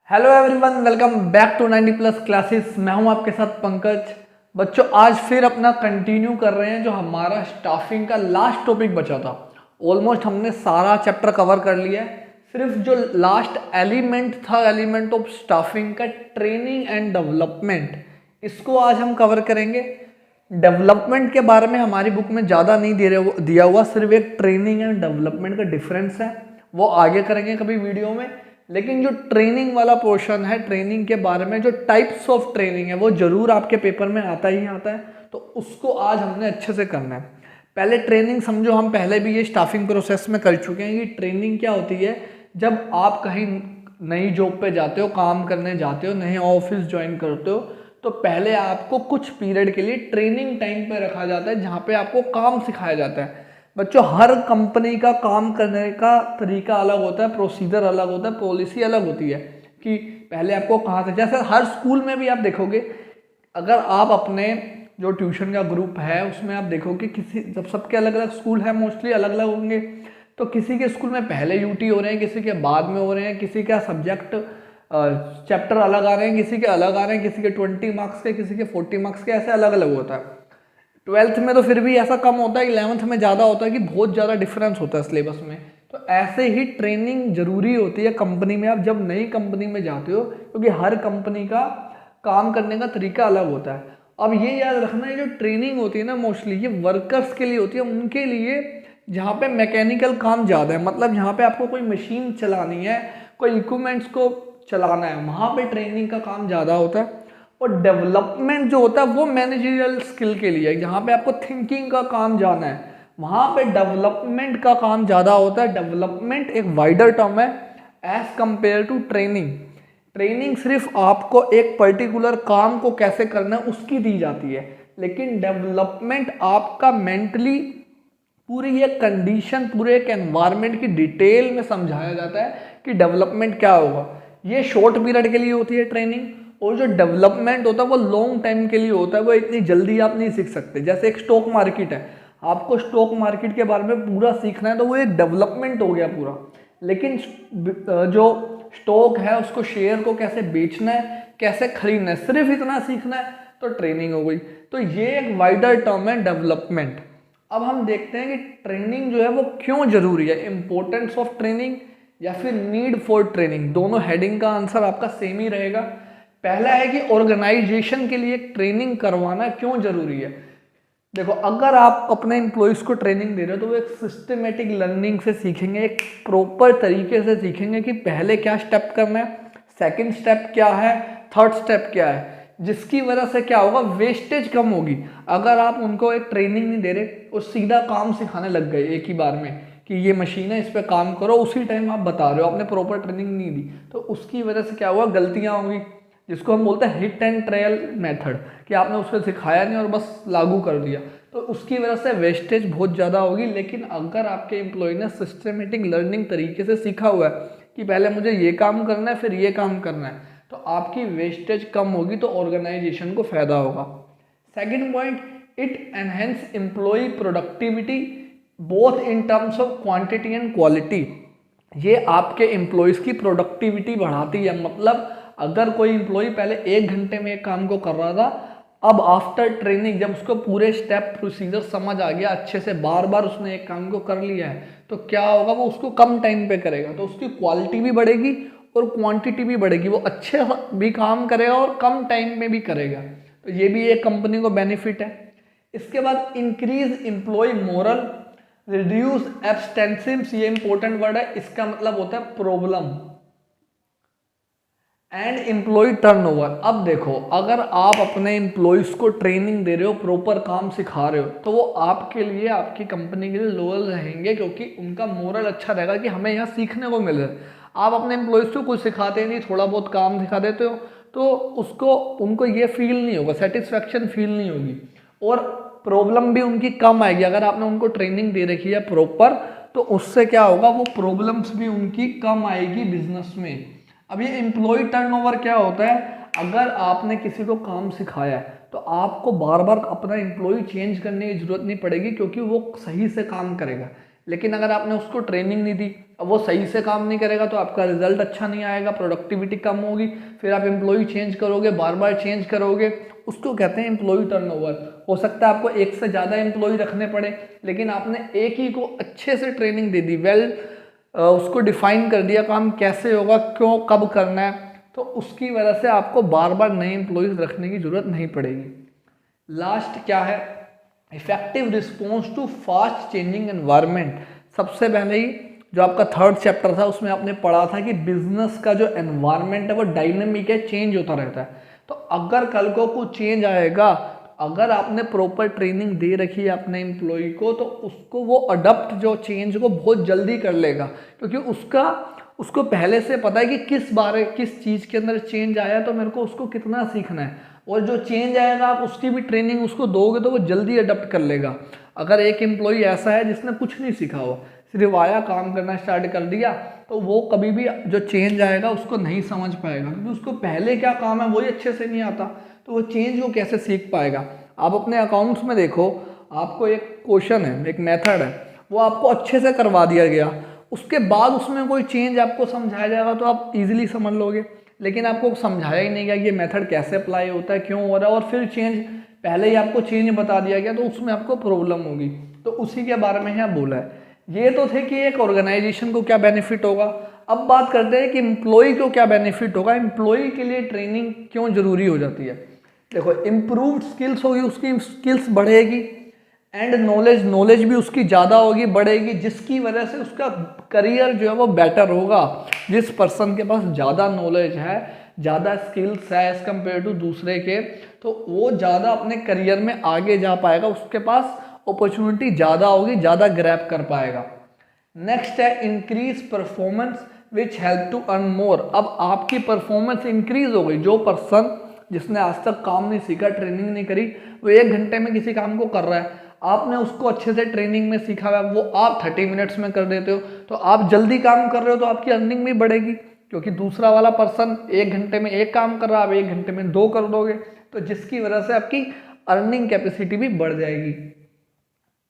Hello everyone, welcome back to 90 plus classes. मैं हूं आपके साथ पंकज। बच्चों, आज फिर अपना कंटिन्यू कर रहे हैं जो हमारा स्टाफिंग का लास्ट टॉपिक बचा था। ऑलमोस्ट हमने सारा चैप्टर कवर कर लिया है। सिर्फ जो लास्ट एलिमेंट था, एलिमेंट ऑफ स्टाफिंग का, ट्रेनिंग एंड डेवलपमेंट, इसको आज हम कवर करेंगे। डेवलपमेंट के बारे में हमारी बुक में ज़्यादा नहीं दिया हुआ, सिर्फ एक ट्रेनिंग एंड डेवलपमेंट का डिफरेंस है, वो आगे करेंगे कभी वीडियो में। लेकिन जो ट्रेनिंग वाला पोर्शन है, ट्रेनिंग के बारे में जो टाइप्स ऑफ ट्रेनिंग है, वो जरूर आपके पेपर में आता ही आता है, तो उसको आज हमने अच्छे से करना है। पहले ट्रेनिंग समझो, हम पहले भी ये स्टाफिंग प्रोसेस में कर चुके हैं कि ट्रेनिंग क्या होती है। जब आप कहीं नई जॉब पे जाते हो, काम करने जाते हो, नए ऑफिस ज्वाइन करते हो, तो पहले आपको कुछ पीरियड के लिए ट्रेनिंग टाइम पे रखा जाता है, जहाँ पे आपको काम सिखाया जाता है। बच्चों, हर कंपनी का काम करने का तरीका अलग होता है, प्रोसीजर अलग होता है, पॉलिसी अलग होती है कि पहले आपको कहाँ से, जैसे हर स्कूल में भी आप देखोगे, अगर आप अपने जो ट्यूशन का ग्रुप है उसमें आप देखोगे, किसी जब सबके अलग अलग स्कूल है, मोस्टली अलग अलग होंगे, तो किसी के स्कूल में पहले यूटी हो रहे हैं, किसी के बाद में हो रहे हैं, किसी का सब्जेक्ट चैप्टर अलग आ रहे हैं, किसी के अलग आ रहे हैं, किसी के 20 मार्क्स के, किसी के 40 मार्क्स के, ऐसे अलग अलग होता है। 12th में तो फिर भी ऐसा कम होता है, 11th में ज़्यादा होता है कि बहुत ज़्यादा डिफरेंस होता है सिलेबस में। तो ऐसे ही ट्रेनिंग जरूरी होती है कंपनी में। आप जब नई कंपनी में जाते हो, क्योंकि हर कंपनी का काम करने का तरीका अलग होता है। अब ये याद रखना है, जो ट्रेनिंग होती है ना, मोस्टली ये वर्कर्स के लिए होती है, उनके लिए जहाँ पे मैकेनिकल काम ज़्यादा है, मतलब जहाँ पे आपको कोई मशीन चलानी है, कोई इक्विपमेंट्स को चलाना है, वहाँ पे ट्रेनिंग का काम ज़्यादा होता है। और डेवलपमेंट जो होता है वो मैनेजरियल स्किल के लिए है, जहाँ पे आपको थिंकिंग का काम जाना है, वहाँ पे डेवलपमेंट का काम ज़्यादा होता है। डेवलपमेंट एक वाइडर टर्म है as compare to training. Training सिर्फ आपको एक पर्टिकुलर काम को कैसे करना है उसकी दी जाती है, लेकिन डेवलपमेंट आपका मेंटली पूरी एक कंडीशन, पूरे एक एनवायरनमेंट की डिटेल में समझाया जाता है कि डेवलपमेंट क्या होगा। ये शॉर्ट पीरियड के लिए होती है ट्रेनिंग, और जो डेवलपमेंट होता है वो लॉन्ग टाइम के लिए होता है, वो इतनी जल्दी आप नहीं सीख सकते। जैसे एक स्टॉक मार्केट है, आपको स्टॉक मार्केट के बारे में पूरा सीखना है, तो वो एक डेवलपमेंट हो गया पूरा। लेकिन जो स्टॉक है, उसको, शेयर को कैसे बेचना है, कैसे खरीदना है, सिर्फ इतना सीखना है, तो ट्रेनिंग हो गई। तो ये एक वाइडर टर्म है डेवलपमेंट। अब हम देखते हैं कि ट्रेनिंग जो है वो क्यों जरूरी है, इंपॉर्टेंस ऑफ ट्रेनिंग या फिर नीड फॉर ट्रेनिंग। दोनों हेडिंग का आंसर आपका सेम ही रहेगा। पहला है कि ऑर्गेनाइजेशन के लिए ट्रेनिंग करवाना क्यों जरूरी है। देखो, अगर आप अपने एम्प्लॉयज़ को ट्रेनिंग दे रहे हो, तो वो एक सिस्टमेटिक लर्निंग से सीखेंगे, एक प्रॉपर तरीके से सीखेंगे कि पहले क्या स्टेप करना है, सेकंड स्टेप क्या है, थर्ड स्टेप क्या है, जिसकी वजह से क्या होगा, वेस्टेज कम होगी। अगर आप उनको एक ट्रेनिंग नहीं दे रहे और सीधा काम सिखाने लग गए एक ही बार में कि ये मशीन है, इस पर काम करो, उसी टाइम आप बता रहे हो, आपने प्रॉपर ट्रेनिंग नहीं दी, तो उसकी वजह से क्या हुआ, गलतियाँ होंगी, जिसको हम बोलते हैं हिट एंड ट्रायल मेथड, कि आपने उसको सिखाया नहीं और बस लागू कर दिया, तो उसकी वजह से वेस्टेज बहुत ज़्यादा होगी। लेकिन अगर आपके एम्प्लॉय ने सिस्टमेटिक लर्निंग तरीके से सीखा हुआ है कि पहले मुझे ये काम करना है, फिर ये काम करना है, तो आपकी वेस्टेज कम होगी, तो ऑर्गेनाइजेशन को फायदा होगा। Second point, it enhance employ productivity both in terms of quantity and quality. ये आपके एम्प्लॉयज़ की प्रोडक्टिविटी बढ़ाती है। मतलब अगर कोई एम्प्लॉय पहले 1 घंटे में एक काम को कर रहा था, अब आफ्टर ट्रेनिंग जब उसको पूरे स्टेप प्रोसीजर समझ आ गया, अच्छे से बार बार उसने एक काम को कर लिया है, तो क्या होगा, वो उसको कम टाइम पे करेगा, तो उसकी क्वालिटी भी बढ़ेगी और क्वांटिटी भी बढ़ेगी। वो अच्छे भी काम करेगा और कम टाइम में भी करेगा, तो ये भी एक कंपनी को बेनिफिट है। इसके बाद इंक्रीज एम्प्लॉय मोरल, रिड्यूस एब्सटेंसिव्स, ये इंपॉर्टेंट वर्ड है, इसका मतलब होता है प्रॉब्लम, एंड एम्प्लॉय टर्नओवर। अब देखो, अगर आप अपने एम्प्लॉयज़ को ट्रेनिंग दे रहे हो, प्रॉपर काम सिखा रहे हो, तो वो आपके लिए, आपकी कंपनी के लिए लोअल रहेंगे, क्योंकि उनका मोरल अच्छा रहेगा कि हमें यहाँ सीखने को मिल रहा है। आप अपने एम्प्लॉयज़ को कुछ सिखाते नहीं, थोड़ा बहुत काम सिखा देते हो, तो उनको ये फील नहीं होगा, सेटिस्फैक्शन फील नहीं होगी, और प्रॉब्लम भी उनकी कम आएगी। अगर आपने उनको ट्रेनिंग दे रखी है प्रॉपर, तो उससे क्या होगा, वो प्रॉब्लम्स भी उनकी कम आएगी बिजनेस में। अब ये एम्प्लॉय टर्नओवर क्या होता है, अगर आपने किसी को काम सिखाया है, तो आपको बार बार अपना एम्प्लॉय चेंज करने की जरूरत नहीं पड़ेगी, क्योंकि वो सही से काम करेगा। लेकिन अगर आपने उसको ट्रेनिंग नहीं दी, अब वो सही से काम नहीं करेगा तो आपका रिजल्ट अच्छा नहीं आएगा, प्रोडक्टिविटी कम होगी, फिर आप एम्प्लॉय चेंज करोगे, बार बार चेंज करोगे, उसको कहते हैं एम्प्लॉय टर्नओवर। हो सकता है आपको एक से ज़्यादा एम्प्लॉय रखने पड़े, लेकिन आपने एक ही को अच्छे से ट्रेनिंग दे दी, उसको डिफाइन कर दिया काम कैसे होगा, क्यों, कब करना है, तो उसकी वजह से आपको बार बार नए एम्प्लॉयज़ रखने की ज़रूरत नहीं पड़ेगी। लास्ट क्या है, effective response to fast changing environment. सबसे पहले ही जो आपका थर्ड चैप्टर था उसमें आपने पढ़ा था कि बिजनेस का जो एनवायरनमेंट है वो डायनेमिक है, चेंज होता रहता है। तो अगर कल को कुछ चेंज आएगा, अगर आपने प्रॉपर ट्रेनिंग दे रखी है अपने एम्प्लॉय को, तो उसको वो अडप्ट जो चेंज को बहुत जल्दी कर लेगा, क्योंकि उसको पहले से पता है कि किस चीज़ के अंदर चेंज आया तो मेरे को उसको कितना सीखना है, और जो चेंज आएगा आप उसकी भी ट्रेनिंग उसको दोगे तो वो जल्दी अडप्ट कर लेगा। अगर एक एम्प्लॉय ऐसा है जिसने कुछ नहीं सीखा हुआ, सिर्फ आया काम करना स्टार्ट कर दिया, तो वो कभी भी जो चेंज आएगा उसको नहीं समझ पाएगा, क्योंकि उसको पहले क्या काम है वही अच्छे से नहीं आता, तो वो चेंज को कैसे सीख पाएगा। आप अपने अकाउंट्स में देखो, आपको एक क्वेश्चन है, एक मेथड है, वो आपको अच्छे से करवा दिया गया, उसके बाद उसमें कोई चेंज आपको समझाया जाएगा तो आप इजीली समझ लोगे, लेकिन आपको समझाया ही नहीं गया कि ये मेथड कैसे अप्लाई होता है, क्यों हो रहा है, और फिर चेंज पहले ही आपको चेंज बता दिया गया, तो उसमें आपको प्रॉब्लम होगी। तो उसी के बारे में यहाँ बोला है। ये तो थे कि एक ऑर्गेनाइजेशन को क्या बेनिफिट होगा। अब बात करते हैं कि एम्प्लॉय को क्या बेनिफिट होगा, एम्प्लॉय के लिए ट्रेनिंग क्यों जरूरी हो जाती है। देखो, इम्प्रूव्ड स्किल्स होगी, उसकी स्किल्स बढ़ेगी, एंड नॉलेज भी उसकी ज़्यादा होगी, बढ़ेगी, जिसकी वजह से उसका करियर जो है वो बेटर होगा। जिस पर्सन के पास ज़्यादा नॉलेज है, ज़्यादा स्किल्स है एज़ कम्पेयर टू दूसरे के, तो वो ज़्यादा अपने करियर में आगे जा पाएगा, उसके पास अपॉर्चुनिटी ज़्यादा होगी, ज़्यादा ग्रैब कर पाएगा। नेक्स्ट है increase performance which help to earn more. अब आपकी परफॉर्मेंस इंक्रीज हो गई। जो पर्सन जिसने आज तक काम नहीं सीखा, ट्रेनिंग नहीं करी, वो 1 घंटे में किसी काम को कर रहा है, आपने उसको अच्छे से ट्रेनिंग में सीखा हुआ है, वो आप 30 मिनट्स में कर देते हो, तो आप जल्दी काम कर रहे हो, तो आपकी अर्निंग भी बढ़ेगी, क्योंकि दूसरा वाला पर्सन 1 घंटे में 1 काम कर रहा है, आप 1 घंटे में 2 कर दोगे, तो जिसकी वजह से आपकी अर्निंग कैपेसिटी भी बढ़ जाएगी।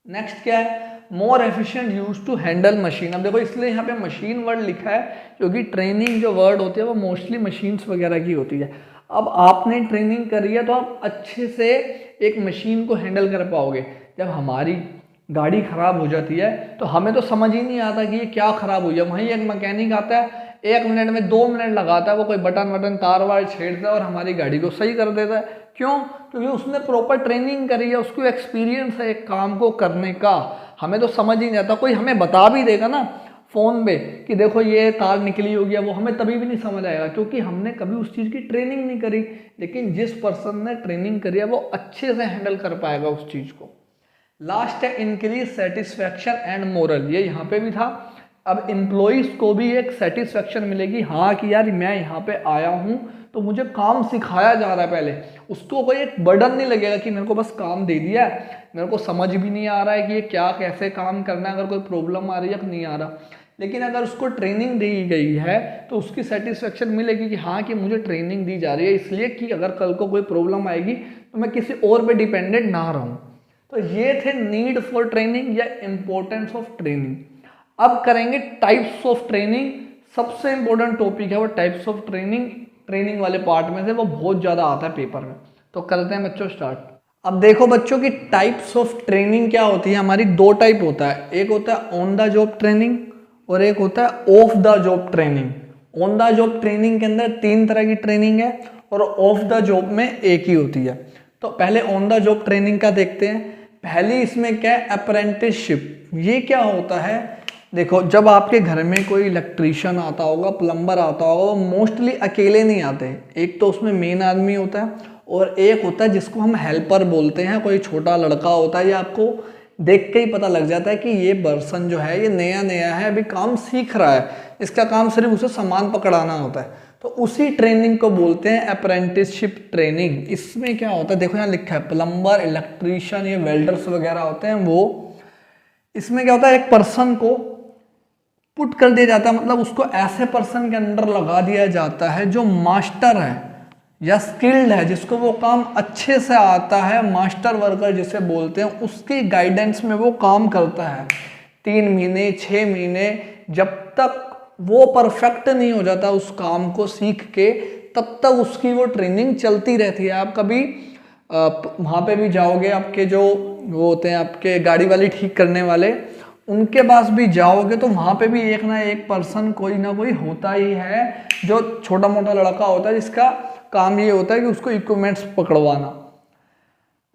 नेक्स्ट क्या है, more efficient use to handle machine. अब देखो, इसलिए यहाँ पे मशीन वर्ड लिखा है, क्योंकि ट्रेनिंग जो वर्ड होती है वो मोस्टली मशीन्स वगैरह की होती है। अब आपने ट्रेनिंग करी है तो आप अच्छे से एक मशीन को हैंडल कर पाओगे। जब हमारी गाड़ी ख़राब हो जाती है तो हमें तो समझ ही नहीं आता कि ये क्या ख़राब हुई है, वहीं एक मैकेनिक आता है, 1 मिनट में 2 मिनट लगाता है, वो कोई बटन तार वार छेड़ता है और हमारी गाड़ी को सही कर देता है। क्यों? क्योंकि उसने प्रॉपर ट्रेनिंग करी है, उसको एक्सपीरियंस है एक काम को करने का। हमें तो समझ ही नहीं आता, कोई हमें बता भी देगा ना फ़ोन पे कि देखो ये तार निकली होगी, वो हमें तभी भी नहीं समझ आएगा, क्योंकि हमने कभी उस चीज़ की ट्रेनिंग नहीं करी। लेकिन जिस पर्सन ने ट्रेनिंग करी है वो अच्छे से हैंडल कर पाएगा उस चीज़ को। लास्ट है इंक्रीज सेटिस्फैक्शन एंड मोरल। ये यहाँ पे भी था। अब एम्प्लॉइज़ को भी एक सेटिस्फैक्शन मिलेगी, हाँ कि यार मैं यहाँ पे आया हूँ तो मुझे काम सिखाया जा रहा है। पहले उसको कोई एक बर्डन नहीं लगेगा कि मेरे को बस काम दे दिया है, मेरे को समझ भी नहीं आ रहा है कि ये क्या कैसे काम करना है, अगर कोई प्रॉब्लम आ रही है नहीं आ रहा। लेकिन अगर उसको ट्रेनिंग दी गई है तो उसकी सेटिस्फेक्शन मिलेगी कि हाँ कि मुझे ट्रेनिंग दी जा रही है, इसलिए कि अगर कल को कोई प्रॉब्लम आएगी तो मैं किसी और पे डिपेंडेंट ना रहूँ। तो ये थे नीड फॉर ट्रेनिंग या इम्पोर्टेंस ऑफ ट्रेनिंग। अब करेंगे टाइप्स ऑफ ट्रेनिंग। सबसे इंपॉर्टेंट टॉपिक है वो टाइप्स ऑफ ट्रेनिंग। ट्रेनिंग वाले पार्ट में से वो बहुत ज़्यादा आता है पेपर में। तो करते हैं बच्चों स्टार्ट। अब देखो बच्चों की टाइप्स ऑफ ट्रेनिंग क्या होती है। हमारी 2 टाइप होता है, एक होता है ऑन द जॉब ट्रेनिंग और एक होता है of the job training. On the job training के अंदर 3 तरह की ट्रेनिंग है और ऑफ द जॉब में एक ही होती है। तो पहले ऑन द जॉब ट्रेनिंग का देखते हैं। पहली इसमें क्या है, अप्रेंटिसशिप। ये क्या होता है, देखो जब आपके घर में कोई इलेक्ट्रीशियन आता होगा, प्लम्बर आता होगा, वो मोस्टली अकेले नहीं आते। एक तो उसमें मेन आदमी होता है और एक होता है जिसको हम हेल्पर बोलते हैं, कोई छोटा लड़का होता है। ये आपको देख के ही पता लग जाता है कि ये पर्सन जो है ये नया नया है, अभी काम सीख रहा है, इसका काम सिर्फ उसे सामान पकड़ाना होता है। तो उसी ट्रेनिंग को बोलते हैं अप्रेंटिसशिप ट्रेनिंग। इसमें क्या होता है, देखो यहाँ लिखा है प्लम्बर, इलेक्ट्रीशियन, ये वेल्डर्स वगैरह होते हैं वो। इसमें क्या होता है, एक पर्सन को पुट कर दिया जाता है, मतलब उसको ऐसे पर्सन के अंडर लगा दिया जाता है जो मास्टर है या स्किल्ड है, जिसको वो काम अच्छे से आता है, मास्टर वर्कर जिसे बोलते हैं, उसकी गाइडेंस में वो काम करता है। 3 महीने 6 महीने, जब तक वो परफेक्ट नहीं हो जाता उस काम को सीख के, तब तक उसकी वो ट्रेनिंग चलती रहती है। आप कभी वहाँ पे भी जाओगे, आपके जो वो होते हैं आपके गाड़ी वाली ठीक करने वाले, उनके पास भी जाओगे तो वहाँ पे भी एक ना एक पर्सन कोई ना कोई होता ही है, जो छोटा मोटा लड़का होता है जिसका काम ये होता है कि उसको इक्विपमेंट्स पकड़वाना।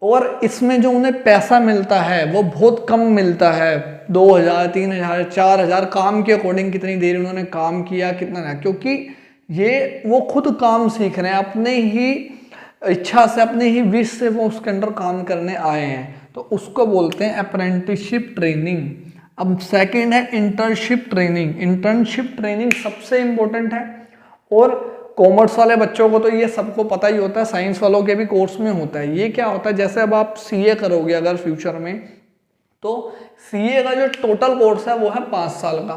और इसमें जो उन्हें पैसा मिलता है वो बहुत कम मिलता है, 2000 3000 4000, काम के अकॉर्डिंग कितनी देर उन्होंने काम किया कितना ना, क्योंकि ये वो खुद काम सीख रहे हैं, अपने ही इच्छा से अपने ही विश से वो उसके अंदर काम करने आए हैं, तो उसको बोलते हैं अप्रेंटिसशिप ट्रेनिंग। अब सेकंड है इंटर्नशिप ट्रेनिंग। इंटर्नशिप ट्रेनिंग सबसे इम्पोर्टेंट है, और कॉमर्स वाले बच्चों को तो ये सबको पता ही होता है, साइंस वालों के भी कोर्स में होता है। ये क्या होता है, जैसे अब आप सीए करोगे अगर फ्यूचर में, तो सीए का जो टोटल कोर्स है वो है 5 साल का,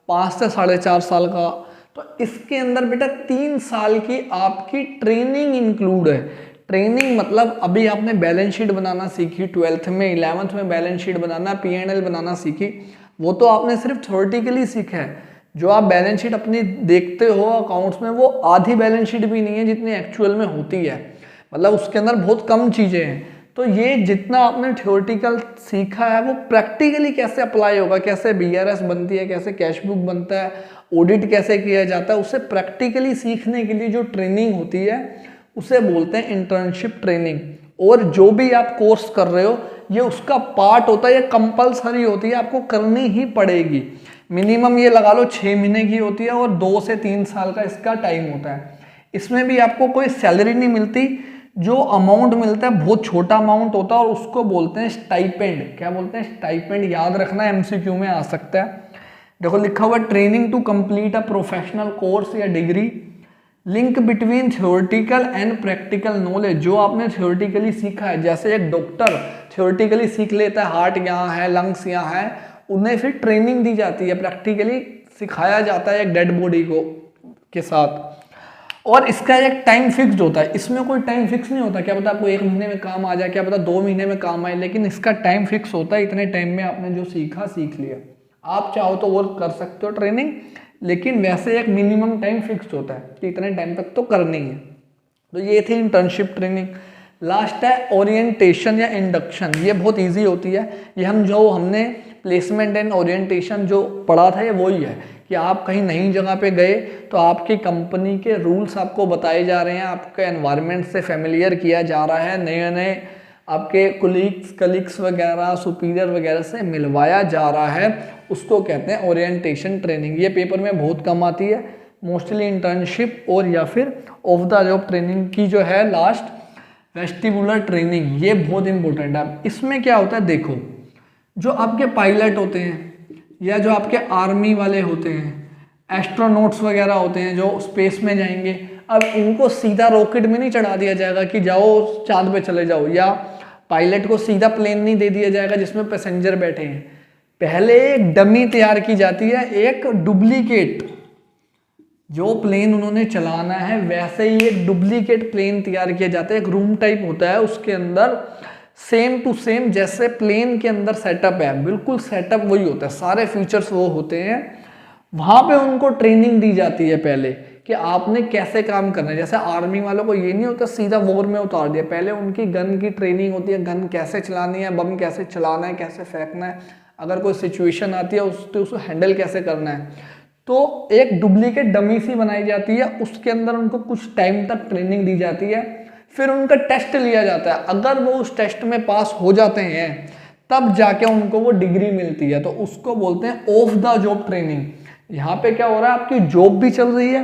5 से 4.5 साल का। तो इसके अंदर बेटा 3 साल की आपकी ट्रेनिंग इंक्लूड है। ट्रेनिंग मतलब अभी आपने बैलेंस शीट बनाना सीखी 12th में, 11th में बैलेंस शीट बनाना, P&L बनाना सीखी, वो तो आपने सिर्फ थ्योरेटिकली सीखा है। जो आप बैलेंस शीट अपनी देखते हो अकाउंट्स में, वो आधी बैलेंस शीट भी नहीं है जितनी एक्चुअल में होती है, मतलब उसके अंदर बहुत कम चीज़ें हैं। तो ये जितना आपने थ्योरेटिकल सीखा है वो प्रैक्टिकली कैसे अप्लाई होगा, कैसे BRS बनती है, कैसे कैश बुक बनता है, ऑडिट कैसे किया जाता है, उसे प्रैक्टिकली सीखने के लिए जो ट्रेनिंग होती है उसे बोलते हैं इंटर्नशिप ट्रेनिंग। और जो भी आप कोर्स कर रहे हो ये उसका पार्ट होता है, ये कंपलसरी होती है, आपको करनी ही पड़ेगी। मिनिमम ये लगा लो 6 महीने की होती है और 2 से 3 साल का इसका टाइम होता है। इसमें भी आपको कोई सैलरी नहीं मिलती, जो अमाउंट मिलता है बहुत छोटा अमाउंट होता है और उसको बोलते हैं स्टाइपेंड। क्या बोलते हैं? स्टाइपेंड। याद रखना, MCQ में आ सकता है। देखो लिखा हुआ training to complete a professional course या degree, link between theoretical and practical knowledge. जो आपने थ्योरेटिकली सीखा है, जैसे एक डॉक्टर थ्योरेटिकली सीख लेता है हार्ट यहाँ है, लंग्स यहाँ है, उन्हें फिर ट्रेनिंग दी जाती है, प्रैक्टिकली सिखाया जाता है एक डेड बॉडी को के साथ। और इसका एक टाइम फिक्स्ड होता है, इसमें कोई टाइम फिक्स नहीं होता। क्या पता आपको 1 महीने में काम आ जाए, क्या पता 2 महीने में काम आए, लेकिन इसका टाइम फिक्स होता है, इतने टाइम में आपने जो सीखा सीख लिया। आप चाहो तो वो कर सकते हो ट्रेनिंग, लेकिन वैसे एक मिनिमम टाइम फिक्स होता है कि इतने टाइम तक तो करनी है। तो ये थी इंटर्नशिप ट्रेनिंग। लास्ट है ओरिएंटेशन या इंडक्शन। ये बहुत इजी होती है, ये हमने प्लेसमेंट एंड ओरिएंटेशन जो पढ़ा था ये वही है कि आप कहीं नई जगह पे गए तो आपकी कंपनी के रूल्स आपको बताए जा रहे हैं, आपके एनवायरनमेंट से फेमिलियर किया जा रहा है, नए नए आपके कलीग्स वगैरह सुपीरियर वगैरह से मिलवाया जा रहा है, उसको कहते हैं ओरिएंटेशन ट्रेनिंग। ये पेपर में बहुत कम आती है, मोस्टली इंटर्नशिप और या फिर ऑफ द जॉब ट्रेनिंग की जो है लास्ट वेस्टिबुलर ट्रेनिंग, ये बहुत इंपॉर्टेंट है। इसमें क्या होता है, देखो जो आपके पायलट होते हैं या जो आपके आर्मी वाले होते हैं, एस्ट्रोनॉट्स वगैरह होते हैं जो स्पेस में जाएंगे, अब इनको सीधा रॉकेट में नहीं चढ़ा दिया जाएगा कि जाओ चांद पे चले जाओ, या पायलट को सीधा प्लेन नहीं दे दिया जाएगा जिसमें पैसेंजर बैठे हैं। पहले एक डमी तैयार की जाती है, एक डुप्लीकेट, जो प्लेन उन्होंने चलाना है वैसे ही एक डुप्लीकेट प्लेन तैयार किया जाता है। एक रूम टाइप होता है, उसके अंदर सेम टू सेम जैसे प्लेन के अंदर सेटअप है, बिल्कुल सेटअप वही होता है, सारे फीचर्स वो होते हैं। वहाँ पे उनको ट्रेनिंग दी जाती है पहले कि आपने कैसे काम करना है। जैसे आर्मी वालों को ये नहीं होता सीधा वॉर में उतार दिया, पहले उनकी गन की ट्रेनिंग होती है, गन कैसे चलानी है, बम कैसे चलाना है, कैसे फेंकना है, अगर कोई सिचुएशन आती है उसको हैंडल कैसे करना है। तो एक डुप्लीकेट डमी सी बनाई जाती है, उसके अंदर उनको कुछ टाइम तक ट्रेनिंग दी जाती है, फिर उनका टेस्ट लिया जाता है। अगर वो उस टेस्ट में पास हो जाते हैं तब जाके उनको वो डिग्री मिलती है, तो उसको बोलते हैं ऑफ द जॉब ट्रेनिंग। यहाँ पे क्या हो रहा है, आपकी जॉब भी चल रही है,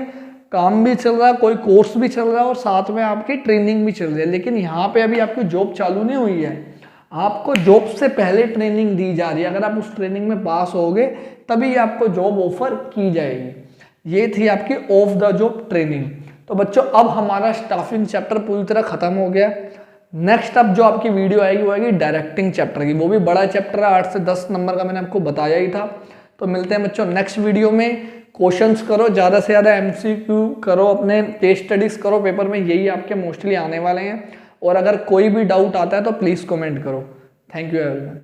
काम भी चल रहा है, कोई कोर्स भी चल रहा है और साथ में आपकी ट्रेनिंग भी चल रही है, लेकिन यहाँ पे अभी आपकी जॉब चालू नहीं हुई है, आपको जॉब से पहले ट्रेनिंग दी जा रही है। अगर आप उस ट्रेनिंग में पास होगे तभी आपको जॉब ऑफर की जाएगी। ये थी आपकी ऑफ द जॉब ट्रेनिंग। तो बच्चों अब हमारा स्टाफिंग चैप्टर पूरी तरह खत्म हो गया। नेक्स्ट अब जो आपकी वीडियो आएगी वो आएगी डायरेक्टिंग चैप्टर की, वो भी बड़ा चैप्टर है, 8 से 10 नंबर का, मैंने आपको बताया ही था। तो मिलते हैं बच्चों नेक्स्ट वीडियो में। क्वेश्चंस करो, ज़्यादा से ज़्यादा MCQ करो, अपने केस स्टडीज करो, पेपर में यही आपके मोस्टली आने वाले हैं। और अगर कोई भी डाउट आता है तो प्लीज़ कमेंट करो। Thank you everyone.